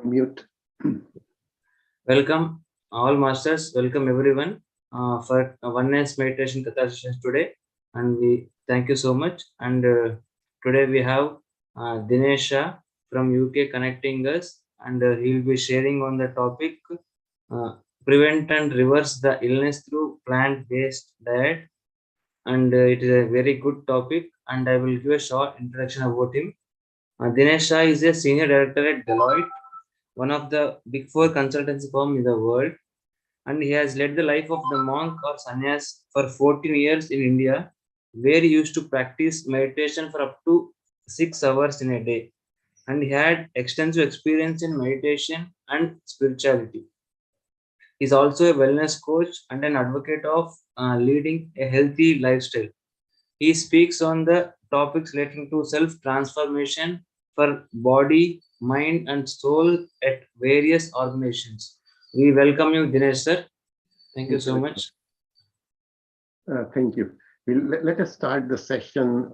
Mute. Welcome, all masters. Welcome everyone for oneness meditation Katha sessions today, and we thank you so much. And today we have Dinesh Shah from UK connecting us, and he will be sharing on the topic prevent and reverse the illness through plant-based diet. And it is a very good topic. And I will give a short introduction about him. Dinesh Shah is a senior director at Deloitte, one of the big four consultancy firm in the world, and he has led the life of the monk or sannyas for 14 years in India, where he used to practice meditation for up to 6 hours in a day. And he had extensive experience in meditation and spirituality. He is also a wellness coach and an advocate of leading a healthy lifestyle. He speaks on the topics relating to self transformation for body, mind, and soul at various organizations. We welcome you, Dinesh sir. Thank you so much. Thank you. Let us start the session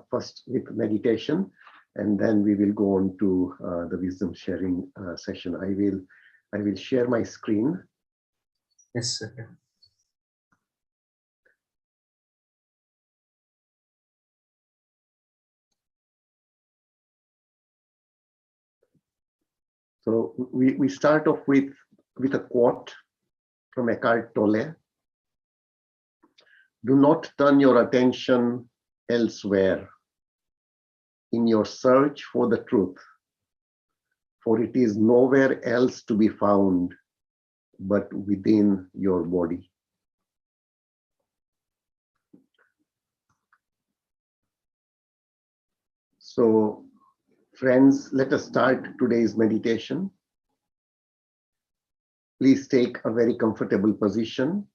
first with meditation, and then we will go on to the wisdom sharing session. I will share my screen. Yes, sir. So we start off with a quote from Eckhart Tolle. Do not turn your attention elsewhere in your search for the truth, for it is nowhere else to be found but within your body. So, friends, let us start today's meditation. Please take a very comfortable position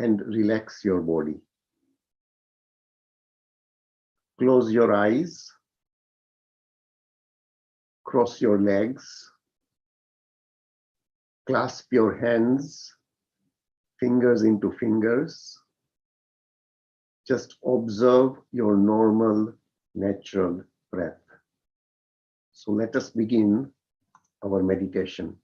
and relax your body. Close your eyes, cross your legs, clasp your hands, fingers into fingers. Just observe your normal, natural breath. So let us begin our meditation.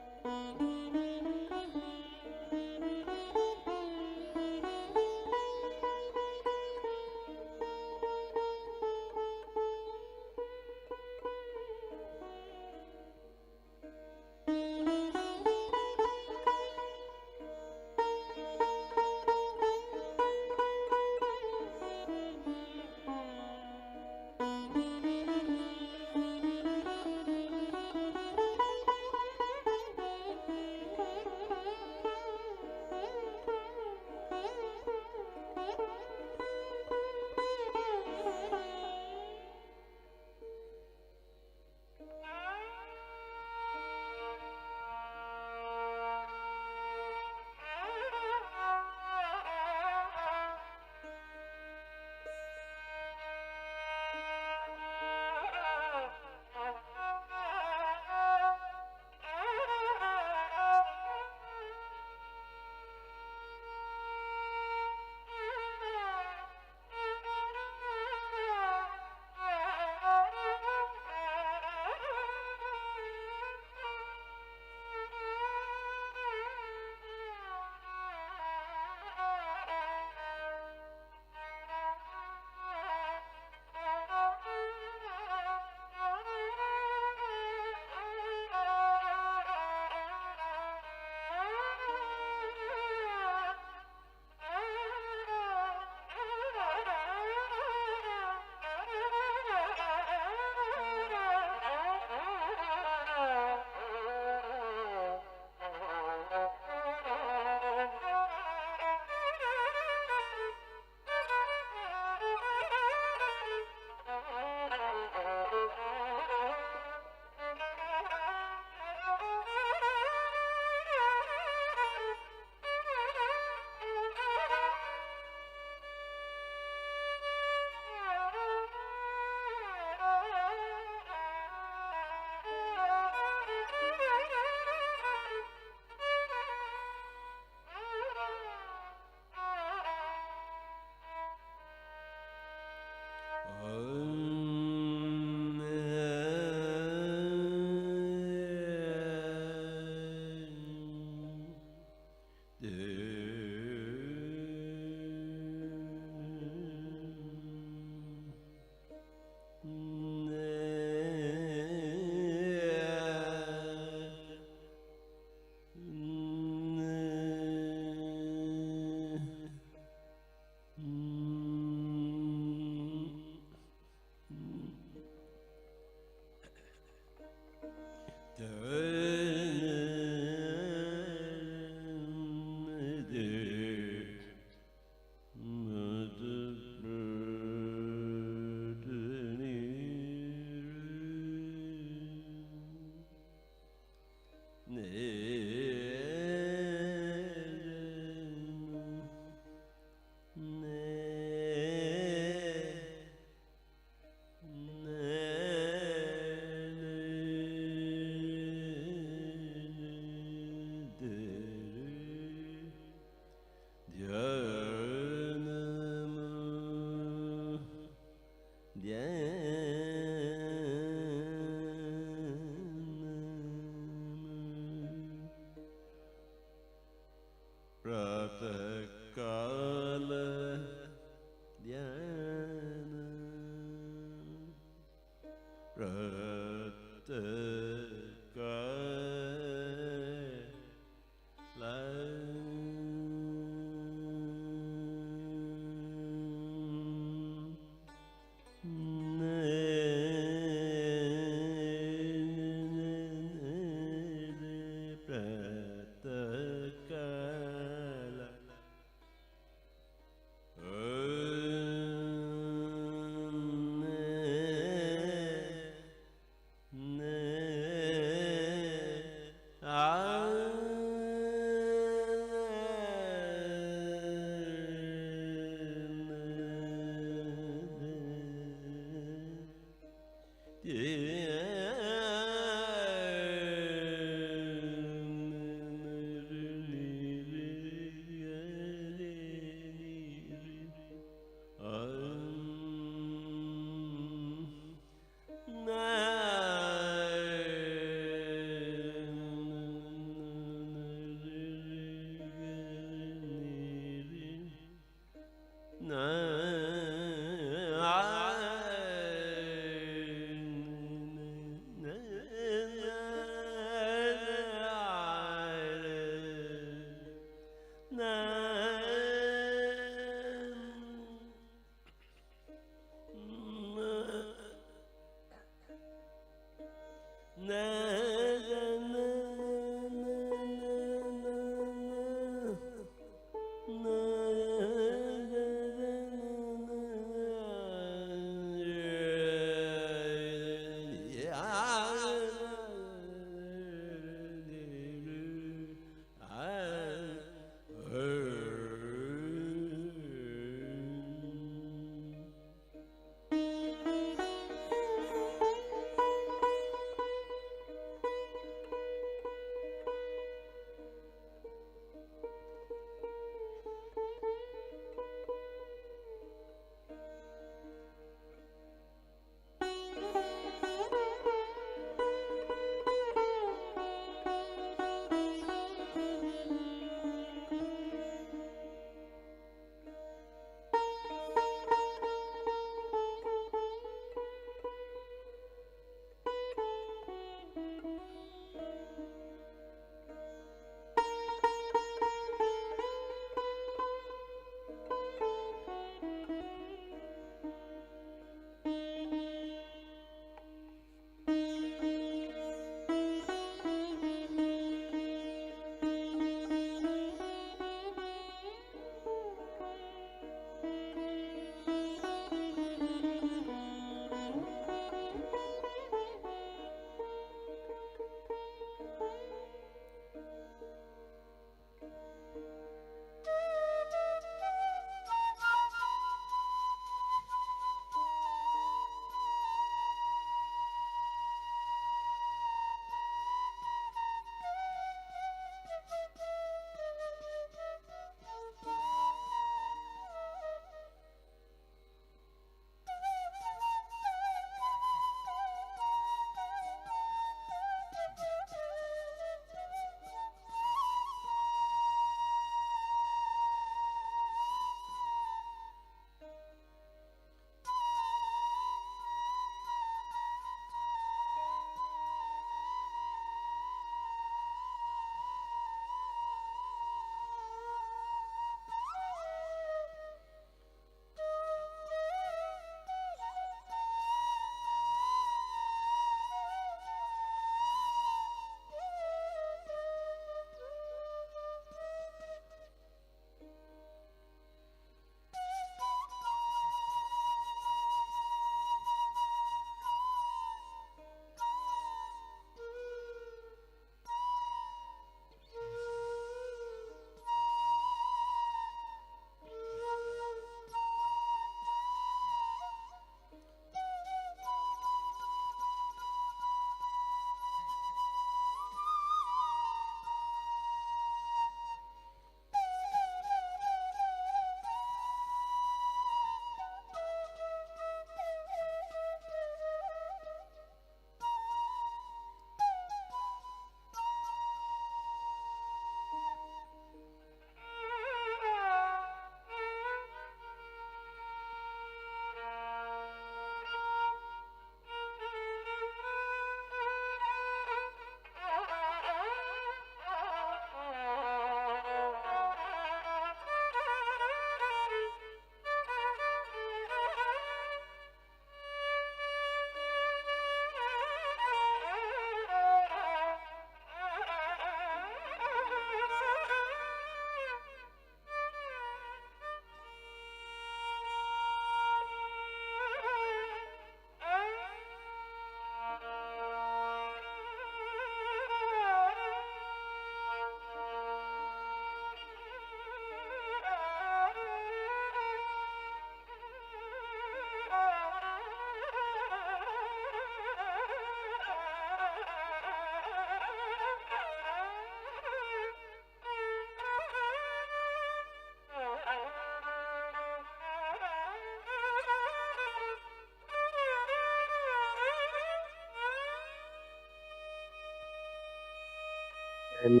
And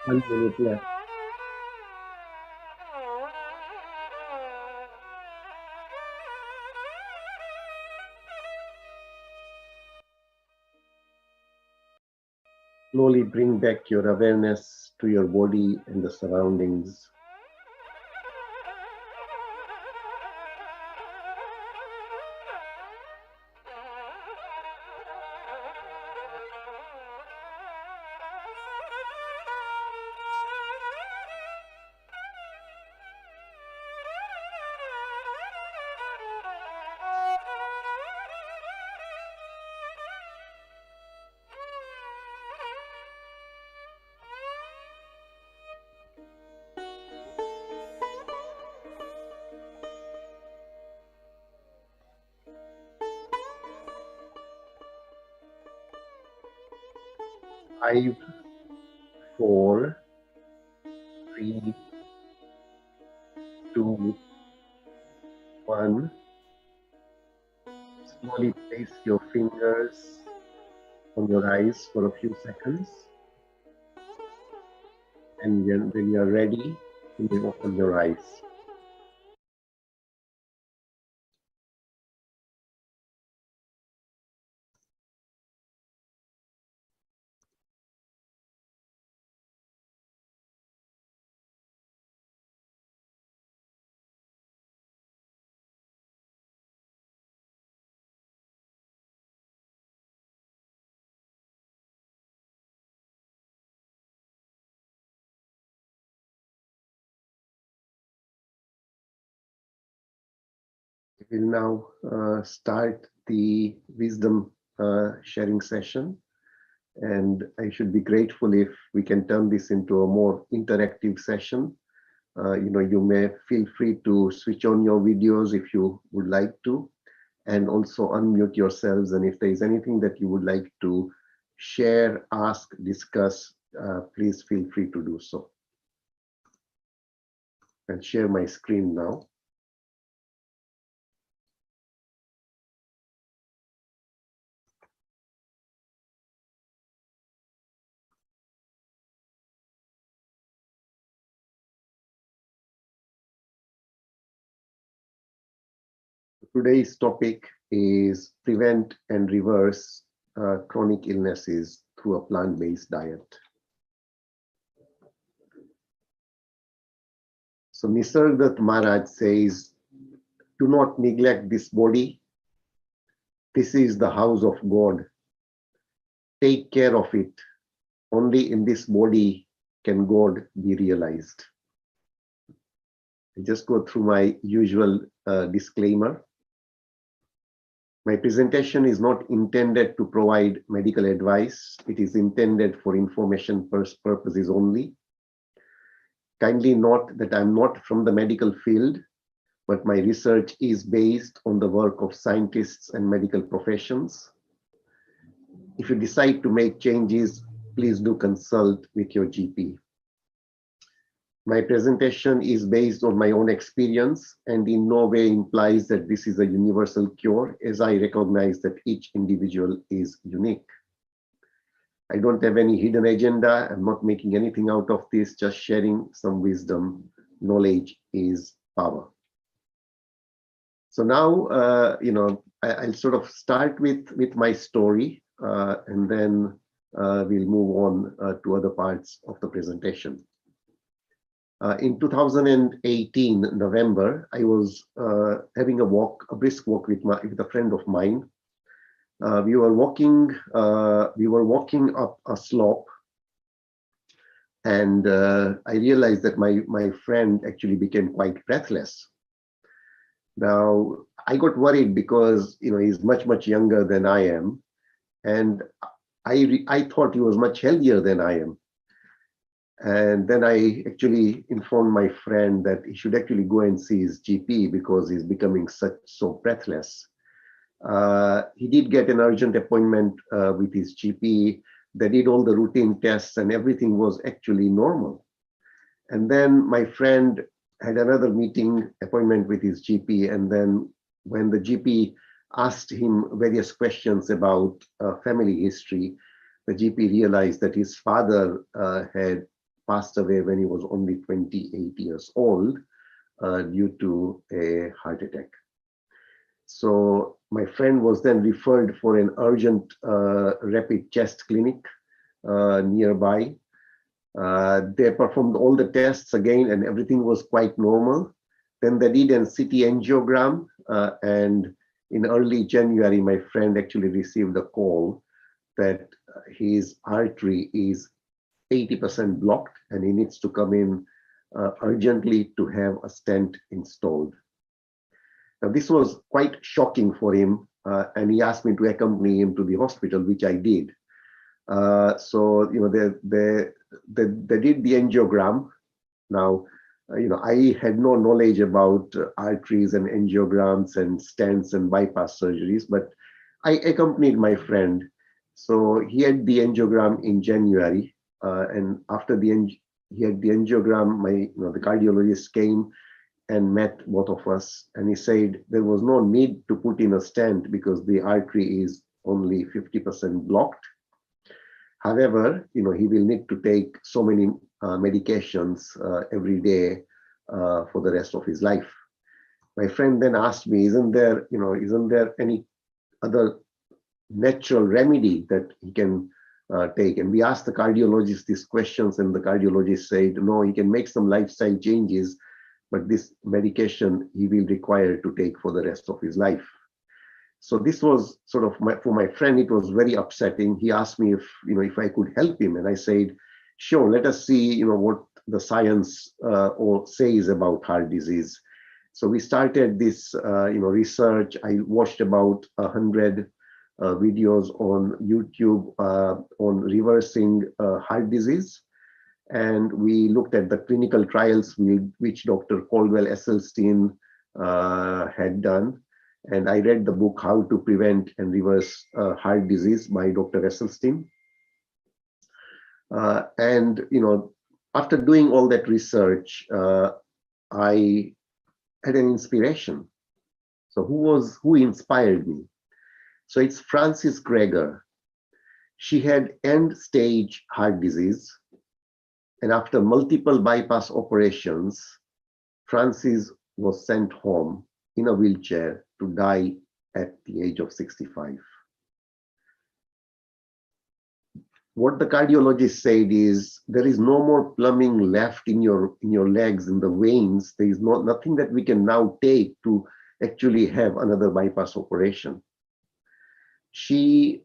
1 minute left. Slowly bring back your awareness to your body and the surroundings. Five, 4, 3, 2, 1. Slowly place your fingers on your eyes for a few seconds. And when you are ready, you may open your eyes. We will now start the wisdom sharing session. And I should be grateful if we can turn this into a more interactive session. You may feel free to switch on your videos if you would like to, and also unmute yourselves. And if there is anything that you would like to share, ask, discuss, please feel free to do so. I'll share my screen now. Today's topic is prevent and reverse chronic illnesses through a plant-based diet. So Nisargadatta Maharaj says, do not neglect this body. This is the house of God. Take care of it. Only in this body can God be realized. I just go through my usual disclaimer. My presentation is not intended to provide medical advice. It is intended for information purposes only. Kindly note that I'm not from the medical field, but my research is based on the work of scientists and medical professions. If you decide to make changes, please do consult with your GP. My presentation is based on my own experience and in no way implies that this is a universal cure, as I recognize that each individual is unique. I don't have any hidden agenda. I'm not making anything out of this, just sharing some wisdom. Knowledge is power. So now, I'll sort of start with my story and then we'll move on to other parts of the presentation. In 2018, November, I was having a brisk walk with a friend of mine. We were walking up a slope, and I realized that my friend actually became quite breathless. Now I got worried because he's much younger than I am, and I thought he was much healthier than I am. And then I actually informed my friend that he should actually go and see his GP because he's becoming so breathless. He did get an urgent appointment with his GP. They did all the routine tests and everything was actually normal. And then my friend had another meeting appointment with his GP. And then when the GP asked him various questions about family history, the GP realized that his father had passed away when he was only 28 years old due to a heart attack. So my friend was then referred for an urgent rapid chest clinic nearby. They performed all the tests again and everything was quite normal. Then they did a CT angiogram and in early January, my friend actually received a call that his artery is 80% blocked and he needs to come in urgently to have a stent installed. Now, this was quite shocking for him, and he asked me to accompany him to the hospital, which I did. So, they did the angiogram. Now, I had no knowledge about arteries and angiograms and stents and bypass surgeries, but I accompanied my friend. So he had the angiogram in January, and after he had the angiogram, the cardiologist came and met both of us, and he said there was no need to put in a stent because the artery is only 50% blocked. However, he will need to take so many medications every day for the rest of his life. My friend then asked me, isn't there any other natural remedy that he can take? And we asked the cardiologist these questions, and the cardiologist said, no, he can make some lifestyle changes, but this medication he will require to take for the rest of his life. So this was sort of for my friend, it was very upsetting. He asked me if I could help him, and I said, sure, let us see what the science says about heart disease. So we started this research. I watched about 100 videos on YouTube on reversing heart disease. And we looked at the clinical trials which Dr. Caldwell Esselstyn had done. And I read the book, How to Prevent and Reverse Heart Disease by Dr. Esselstyn. After doing all that research, I had an inspiration. So who inspired me? So it's Frances Greger. She had end-stage heart disease. And after multiple bypass operations, Frances was sent home in a wheelchair to die at the age of 65. What the cardiologist said is there is no more plumbing left in your legs, in the veins. There is nothing that we can now take to actually have another bypass operation. She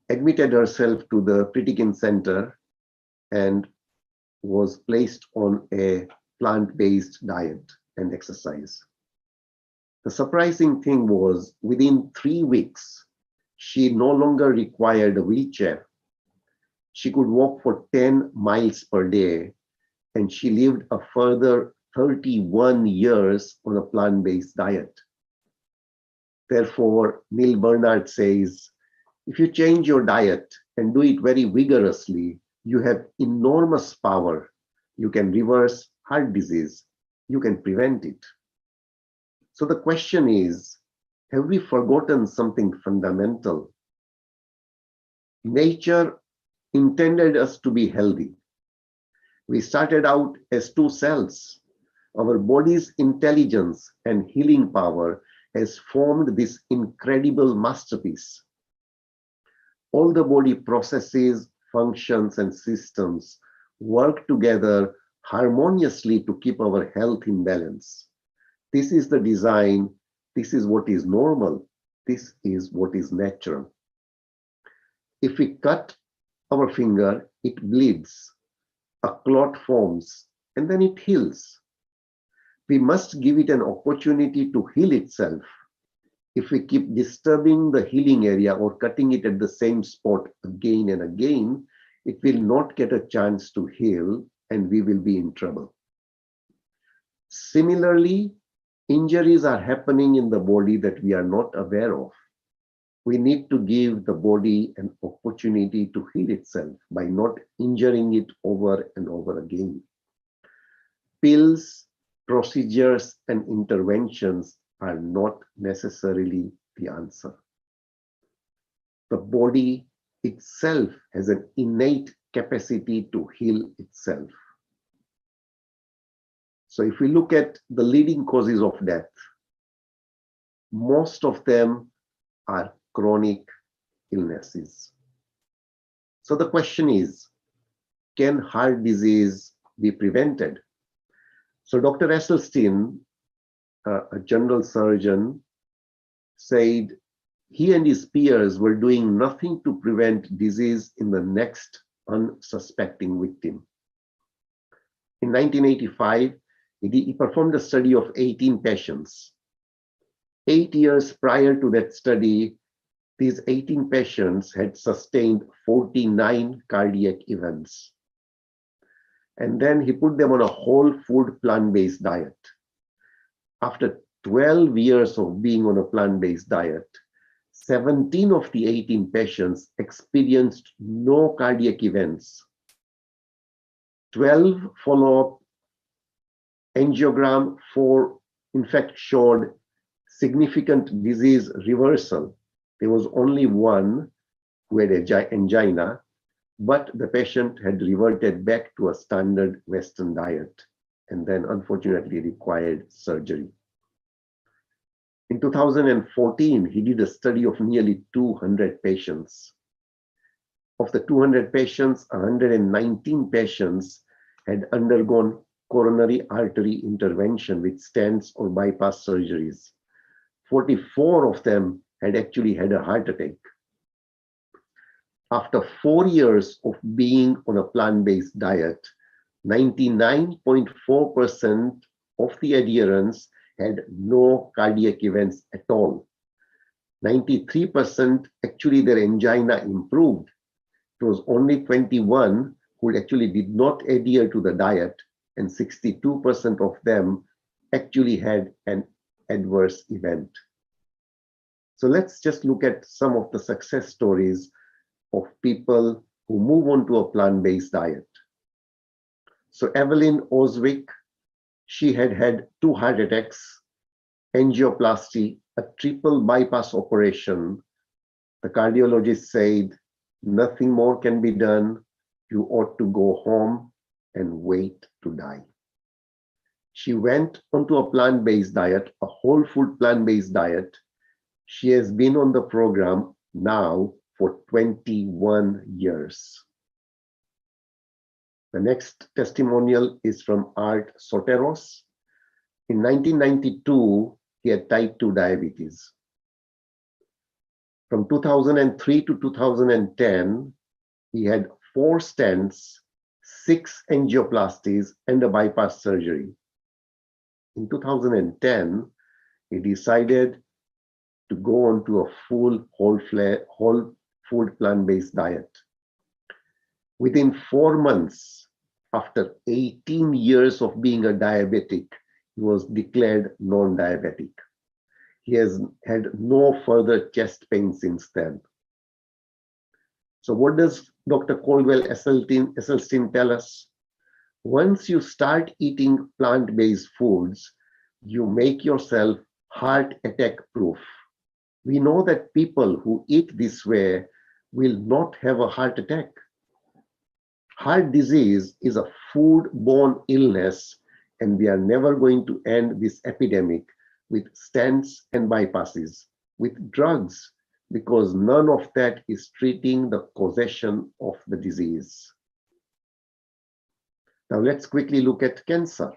admitted herself to the Pritikin Center and was placed on a plant-based diet and exercise. The surprising thing was within 3 weeks, she no longer required a wheelchair. She could walk for 10 miles per day, and she lived a further 31 years on a plant-based diet. Therefore, Neil Bernard says, if you change your diet and do it very vigorously, you have enormous power. You can reverse heart disease. You can prevent it. So the question is, have we forgotten something fundamental? Nature intended us to be healthy. We started out as two cells. Our body's intelligence and healing power has formed this incredible masterpiece. All the body processes, functions, and systems work together harmoniously to keep our health in balance. This is the design. This is what is normal. This is what is natural. If we cut our finger, it bleeds, a clot forms, and then it heals. We must give it an opportunity to heal itself. If we keep disturbing the healing area or cutting it at the same spot again and again, it will not get a chance to heal and we will be in trouble. Similarly, injuries are happening in the body that we are not aware of. We need to give the body an opportunity to heal itself by not injuring it over and over again. Pills, procedures, and interventions are not necessarily the answer. The body itself has an innate capacity to heal itself. So if we look at the leading causes of death, most of them are chronic illnesses. So the question is, can heart disease be prevented? So Dr. Esselstyn, a general surgeon, said he and his peers were doing nothing to prevent disease in the next unsuspecting victim. In 1985, he performed a study of 18 patients. 8 years prior to that study, these 18 patients had sustained 49 cardiac events. And then he put them on a whole food plant-based diet. After 12 years of being on a plant-based diet, 17 of the 18 patients experienced no cardiac events. 12 follow-up angiogram in fact showed significant disease reversal. There was only one who had angina, but the patient had reverted back to a standard Western diet and then unfortunately required surgery. In 2014, he did a study of nearly 200 patients. Of the 200 patients, 119 patients had undergone coronary artery intervention with stents or bypass surgeries. 44 of them had actually had a heart attack. After 4 years of being on a plant-based diet, 99.4% of the adherents had no cardiac events at all. 93% actually their angina improved. It was only 21 who actually did not adhere to the diet, and 62% of them actually had an adverse event. So let's just look at some of the success stories of people who move on to a plant-based diet. So Evelyn Oswick, she had had 2 heart attacks, angioplasty, a triple bypass operation. The cardiologist said, nothing more can be done. You ought to go home and wait to die. She went onto a plant-based diet, a whole food plant-based diet. She has been on the program now for 21 years. The next testimonial is from Art Soteros. In 1992, he had type 2 diabetes. From 2003 to 2010, he had 4 stents, 6 angioplasties, and a bypass surgery. In 2010, he decided to go on to a full whole food plant-based diet. Within 4 months, after 18 years of being a diabetic, he was declared non-diabetic. He has had no further chest pain since then. So what does Dr. Caldwell Esselstyn tell us? Once you start eating plant-based foods, you make yourself heart attack proof. We know that people who eat this way will not have a heart attack. Heart disease is a food-borne illness, and we are never going to end this epidemic with stents and bypasses, with drugs, because none of that is treating the causation of the disease. Now let's quickly look at cancer.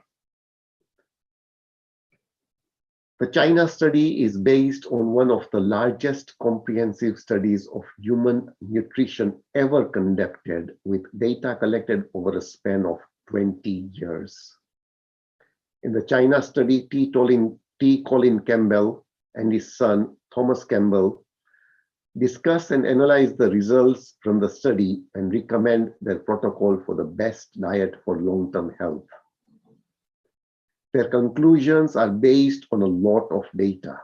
The China study is based on one of the largest comprehensive studies of human nutrition ever conducted, with data collected over a span of 20 years. In the China study, T. Colin Campbell and his son, Thomas Campbell, discuss and analyze the results from the study and recommend their protocol for the best diet for long-term health. Their conclusions are based on a lot of data.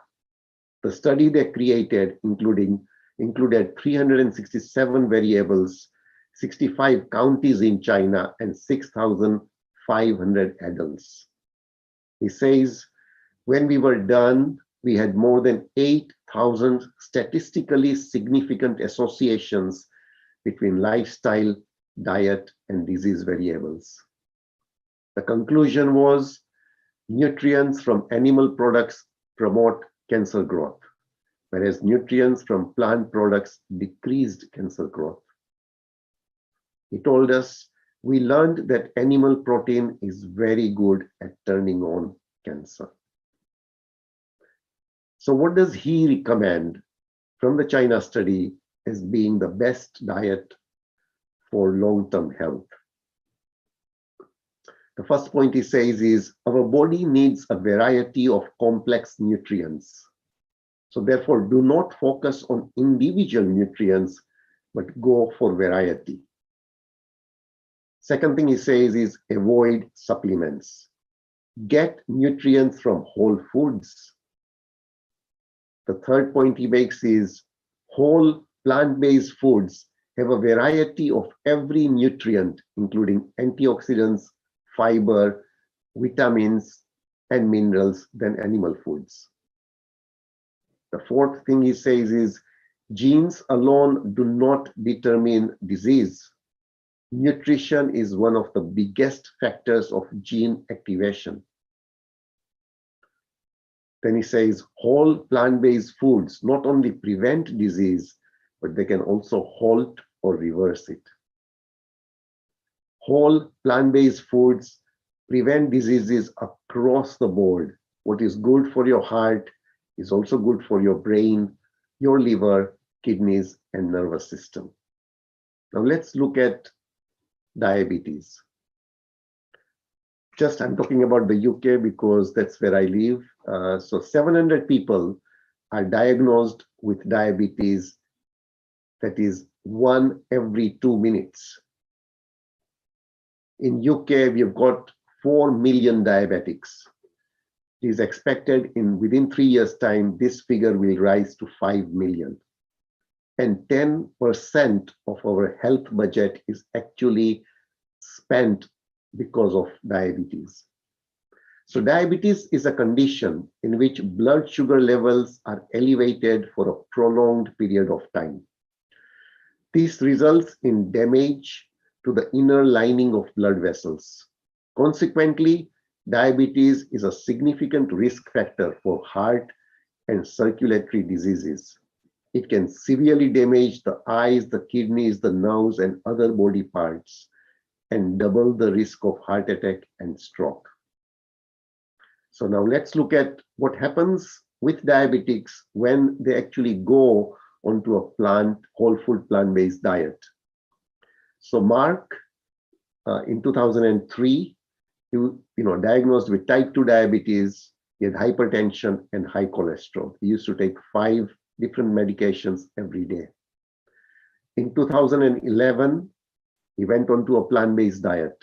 The study they created included 367 variables, 65 counties in China, and 6,500 adults. He says, when we were done, we had more than 8,000 statistically significant associations between lifestyle, diet, and disease variables. The conclusion was nutrients from animal products promote cancer growth, whereas nutrients from plant products decreased cancer growth. He told us, we learned that animal protein is very good at turning on cancer. So what does he recommend from the China study as being the best diet for long-term health? The first point he says is our body needs a variety of complex nutrients. So therefore, do not focus on individual nutrients, but go for variety. Second thing he says is avoid supplements. Get nutrients from whole foods. The third point he makes is whole plant-based foods have a variety of every nutrient, including antioxidants, fiber, vitamins, and minerals than animal foods. The fourth thing he says is genes alone do not determine disease. Nutrition is one of the biggest factors of gene activation. Then he says whole plant-based foods not only prevent disease, but they can also halt or reverse it. Whole plant-based foods prevent diseases across the board. What is good for your heart is also good for your brain, your liver, kidneys, and nervous system. Now let's look at diabetes. Just I'm talking about the UK because that's where I live. So 700 people are diagnosed with diabetes, that is 1 every 2 minutes. In UK, we've got 4 million diabetics. It is expected within 3 years' time, this figure will rise to 5 million. And 10% of our health budget is actually spent because of diabetes. So diabetes is a condition in which blood sugar levels are elevated for a prolonged period of time. This results in damage to the inner lining of blood vessels. Consequently, diabetes is a significant risk factor for heart and circulatory diseases. It can severely damage the eyes, the kidneys, the nerves, and other body parts, and double the risk of heart attack and stroke. So now let's look at what happens with diabetics when they actually go onto a whole food plant-based diet. So Mark, in 2003, he diagnosed with type 2 diabetes. He had hypertension and high cholesterol. He used to take 5 different medications every day. In 2011, he went on to a plant-based diet.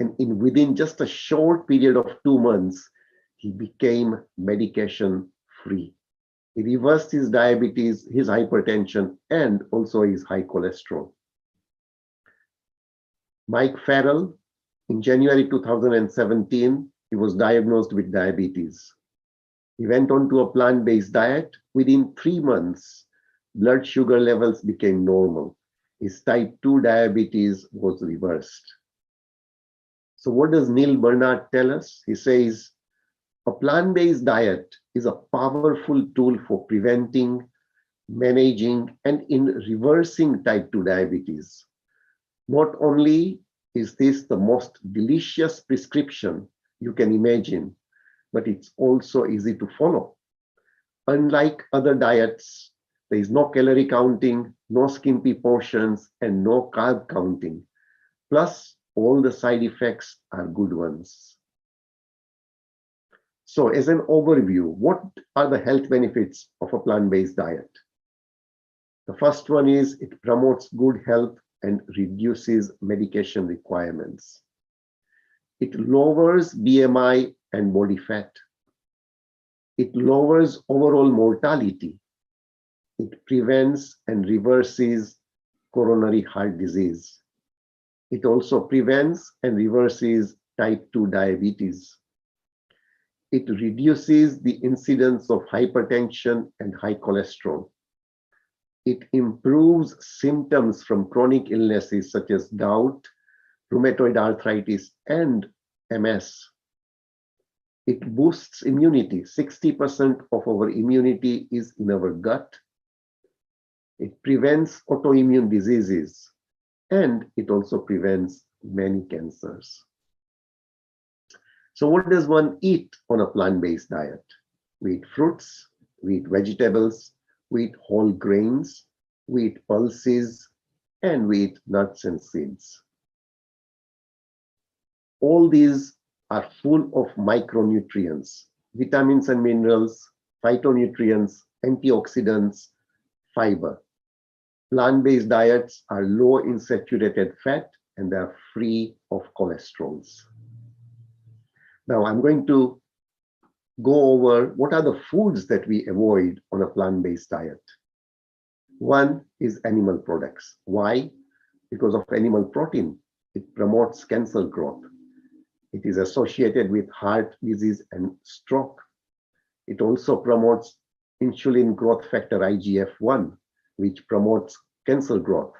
And within just a short period of 2 months, he became medication-free. He reversed his diabetes, his hypertension, and also his high cholesterol. Mike Farrell, in January 2017, he was diagnosed with diabetes. He went on to a plant-based diet. Within 3 months, blood sugar levels became normal. His type 2 diabetes was reversed. So what does Neil Bernard tell us? He says, a plant-based diet is a powerful tool for preventing, managing, and in reversing type 2 diabetes. Not only is this the most delicious prescription you can imagine, but it's also easy to follow. Unlike other diets, there is no calorie counting, no skimpy portions, and no carb counting. Plus, all the side effects are good ones. So as an overview, what are the health benefits of a plant-based diet? The first one is it promotes good health and reduces medication requirements. It lowers BMI and body fat. It lowers overall mortality. It prevents and reverses coronary heart disease. It also prevents and reverses type 2 diabetes. It reduces the incidence of hypertension and high cholesterol. It improves symptoms from chronic illnesses such as gout, rheumatoid arthritis, and MS. It boosts immunity. 60% of our immunity is in our gut. It prevents autoimmune diseases, and it also prevents many cancers. So what does one eat on a plant-based diet? We eat fruits, we eat vegetables, we eat whole grains, we eat pulses, and we eat nuts and seeds. All these are full of micronutrients, vitamins and minerals, phytonutrients, antioxidants, fiber. Plant-based diets are low in saturated fat and they are free of cholesterols. Now I'm going to go over what are the foods that we avoid on a plant-based diet. One is animal products. Why? Because of animal protein. It promotes cancer growth. It is associated with heart disease and stroke. It also promotes insulin growth factor IGF-1, which promotes cancer growth.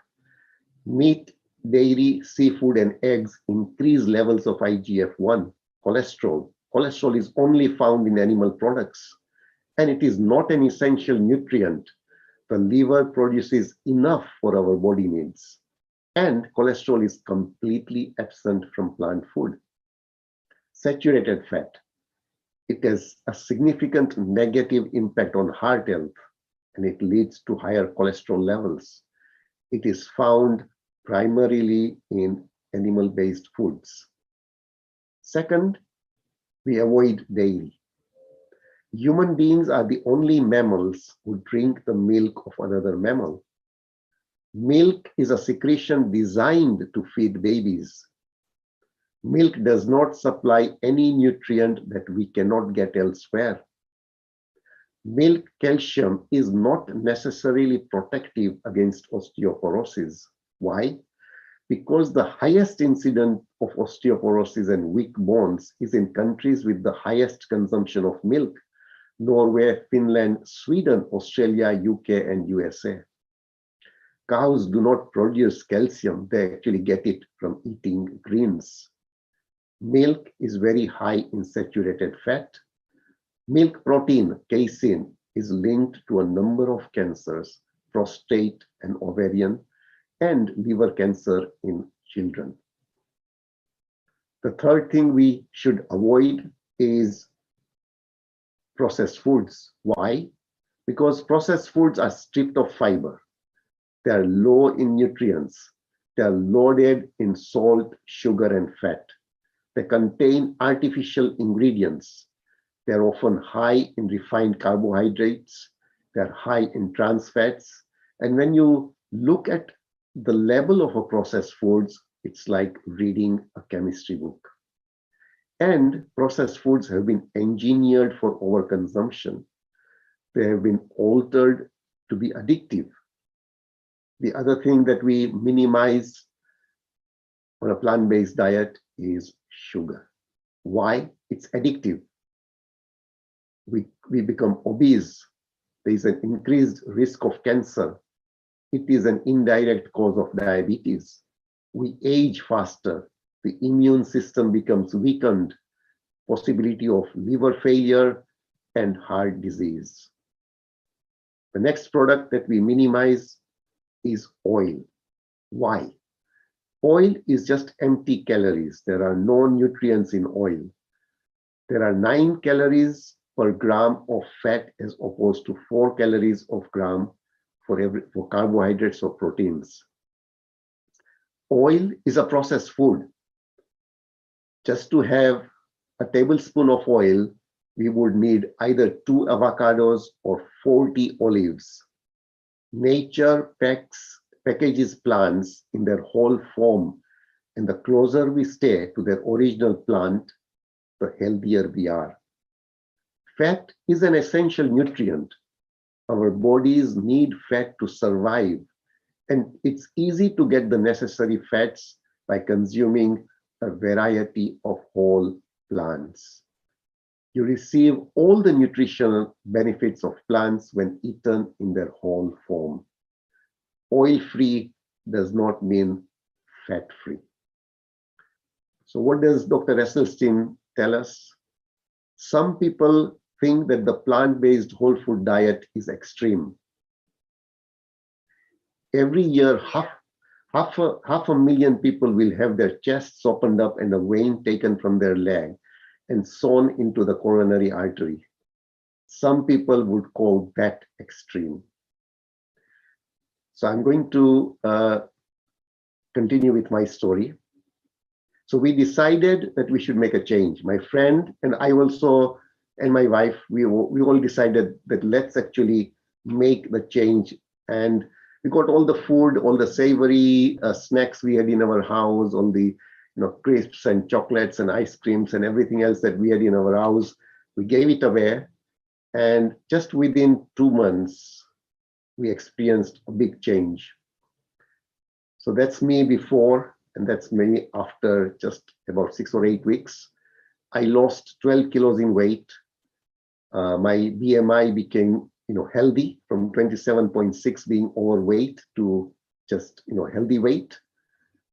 Meat, dairy, seafood, and eggs increase levels of IGF-1. Cholesterol. Cholesterol is only found in animal products, and it is not an essential nutrient. The liver produces enough for our body needs, and cholesterol is completely absent from plant food. Saturated fat. It has a significant negative impact on heart health, and it leads to higher cholesterol levels. It is found primarily in animal-based foods. Second, we avoid dairy. Human beings are the only mammals who drink the milk of another mammal. Milk is a secretion designed to feed babies. Milk does not supply any nutrient that we cannot get elsewhere. Milk calcium is not necessarily protective against osteoporosis. Why? Because the highest incidence of osteoporosis and weak bones is in countries with the highest consumption of milk: Norway, Finland, Sweden, Australia, UK, and USA. Cows do not produce calcium, they actually get it from eating greens. Milk is very high in saturated fat. Milk protein, casein, is linked to a number of cancers: prostate and ovarian, and liver cancer in children. The third thing we should avoid is processed foods. Why? Because processed foods are stripped of fiber. They are low in nutrients. They are loaded in salt, sugar, and fat. They contain artificial ingredients. They are often high in refined carbohydrates. They are high in trans fats. And when you look at the level of a processed foods, it's like reading a chemistry book. And processed foods have been engineered for overconsumption. They have been altered to be addictive. The other thing that we minimize on a plant-based diet is sugar. Why? It's addictive. We become obese. There is an increased risk of cancer. It is an indirect cause of diabetes. We age faster. The immune system becomes weakened. Possibility of liver failure and heart disease. The next product that we minimize is oil. Why? Oil is just empty calories. There are no nutrients in oil. There are 9 calories per gram of fat as opposed to 4 calories of gram for carbohydrates or proteins. Oil is a processed food. Just to have a tablespoon of oil, we would need either 2 avocados or 40 olives. Nature packages plants in their whole form, and the closer we stay to their original plant, the healthier we are. Fat is an essential nutrient. Our bodies need fat to survive, and it's easy to get the necessary fats by consuming a variety of whole plants. You receive all the nutritional benefits of plants when eaten in their whole form. Oil-free does not mean fat-free. So what does Dr. Esselstyn tell us? Some people think that the plant-based whole food diet is extreme. Every year, half a million people will have their chests opened up and a vein taken from their leg and sewn into the coronary artery. Some people would call that extreme. So I'm going to continue with my story. So we decided that we should make a change. My friend and I also, and my wife, we all decided that let's actually make the change. And we got all the food, all the savory snacks we had in our house, all the crisps and chocolates and ice creams and everything else that we had in our house. We gave it away. And just within 2 months, we experienced a big change. So that's me before, and that's me after just about 6 or 8 weeks. I lost 12 kilos in weight. My BMI became healthy, from 27.6 being overweight to just healthy weight.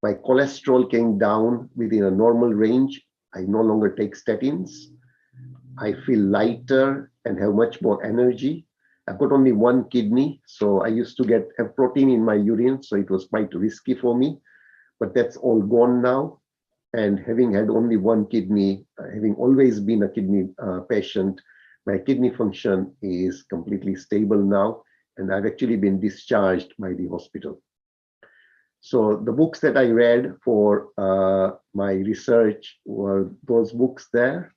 My cholesterol came down within a normal range. I no longer take statins. I feel lighter and have much more energy. I've got only one kidney, so I used to have protein in my urine, so it was quite risky for me, but that's all gone now. And having had only one kidney, having always been a kidney patient, my kidney function is completely stable now, and I've actually been discharged by the hospital. So the books that I read for my research were those books there,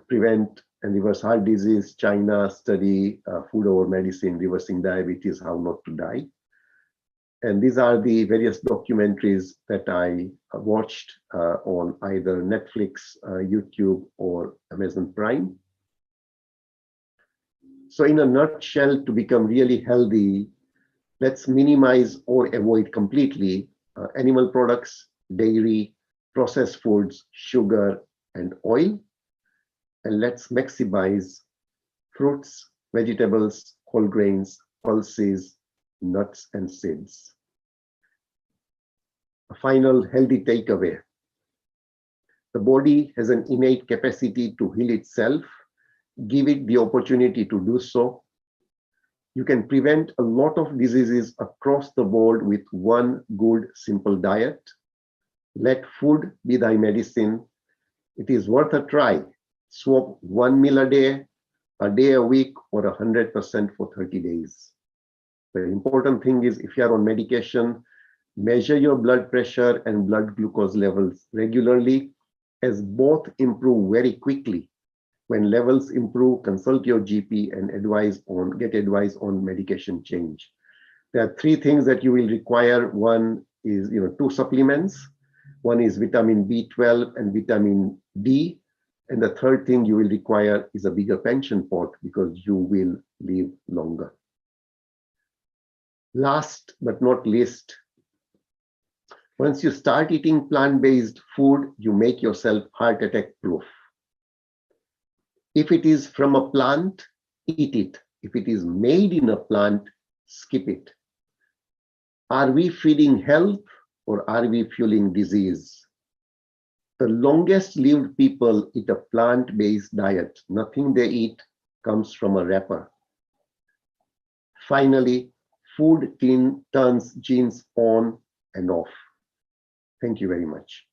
Prevent and Reverse Heart Disease, China Study, Food Over Medicine, Reversing Diabetes, How Not to Die. And these are the various documentaries that I watched on either Netflix, YouTube, or Amazon Prime. So in a nutshell, to become really healthy, let's minimize or avoid completely animal products, dairy, processed foods, sugar, and oil. And let's maximize fruits, vegetables, whole grains, pulses, nuts, and seeds. A final healthy takeaway. The body has an innate capacity to heal itself. Give it the opportunity to do so. You can prevent a lot of diseases across the board with one good, simple diet. Let food be thy medicine. It is worth a try. Swap 1 meal a day a week, or 100% for 30 days. The important thing is, if you are on medication, measure your blood pressure and blood glucose levels regularly, as both improve very quickly. When levels improve, consult your GP and get advice on medication change. There are 3 things that you will require. One is 2 supplements. One is vitamin B12 and vitamin D. And the third thing you will require is a bigger pension pot, because you will live longer. Last but not least, once you start eating plant-based food, you make yourself heart attack proof. If it is from a plant, eat it. If it is made in a plant, skip it. Are we feeding health, or are we fueling disease? The longest lived people eat a plant-based diet. Nothing they eat comes from a wrapper. Finally, food turns genes on and off. Thank you very much.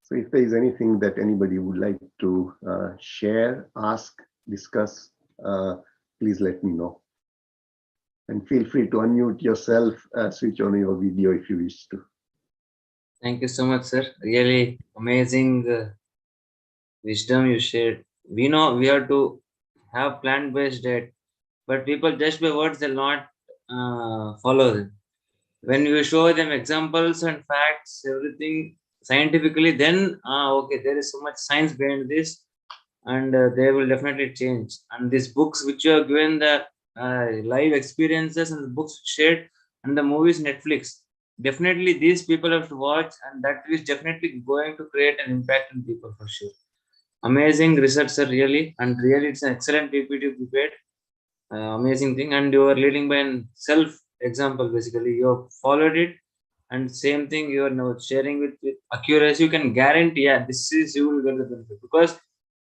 So if there is anything that anybody would like to share, ask, discuss, please let me know. And feel free to unmute yourself, switch on your video if you wish to. Thank you so much, sir. Really amazing wisdom you shared. We know we have to have plant-based diet, but people just by words they'll not follow them. When you show them examples and facts, everything scientifically, then okay, there is so much science behind this, and they will definitely change. And these books which you have given, the live experiences and the books shared, and the movies Netflix, definitely these people have to watch, and that is definitely going to create an impact on people for sure. Amazing results, sir, really. And really, it's an excellent PPT prepared. Amazing thing. And you are leading by an self example, basically. You have followed it. And same thing, you are now sharing with accuracy. You can guarantee, yeah, this is you will get the benefit. Because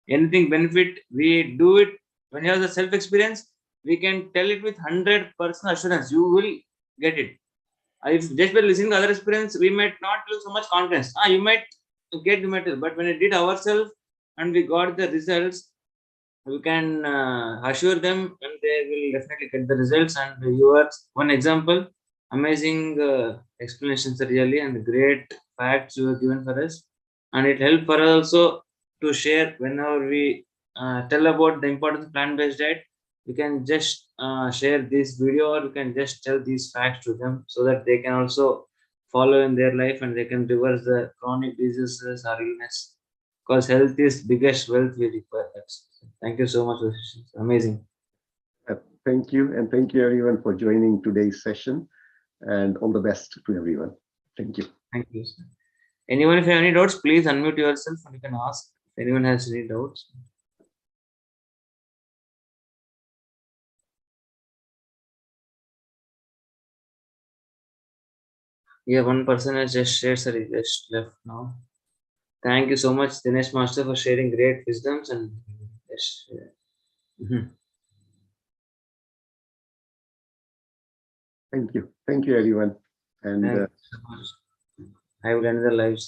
anything benefit, we do it when you have the self experience, we can tell it with 100% assurance. You will get it. If just by listening to other experience, we might not lose so much confidence. You might get the material, but when we did ourselves and we got the results, we can assure them and they will definitely get the results. And yours, one example, amazing explanations really and great facts you have given for us. And it helped for us also to share whenever we tell about the importance of plant-based diet. We can just share this video or we can just tell these facts to them so that they can also follow in their life and they can reverse the chronic diseases or illness, because health is biggest wealth we require. Thank you so much for this session. Amazing. Thank you. And thank you everyone for joining today's session, and all the best to everyone. Thank you. Thank you, sir. Anyone, if you have any doubts, please unmute yourself and you can ask if anyone has any doubts. Yeah, one person has just shared, sir, he just left now. Thank you so much, Dinesh Master, for sharing great wisdoms and yes. Thank you. Thank you, everyone. And Thank you so much. I will end the live.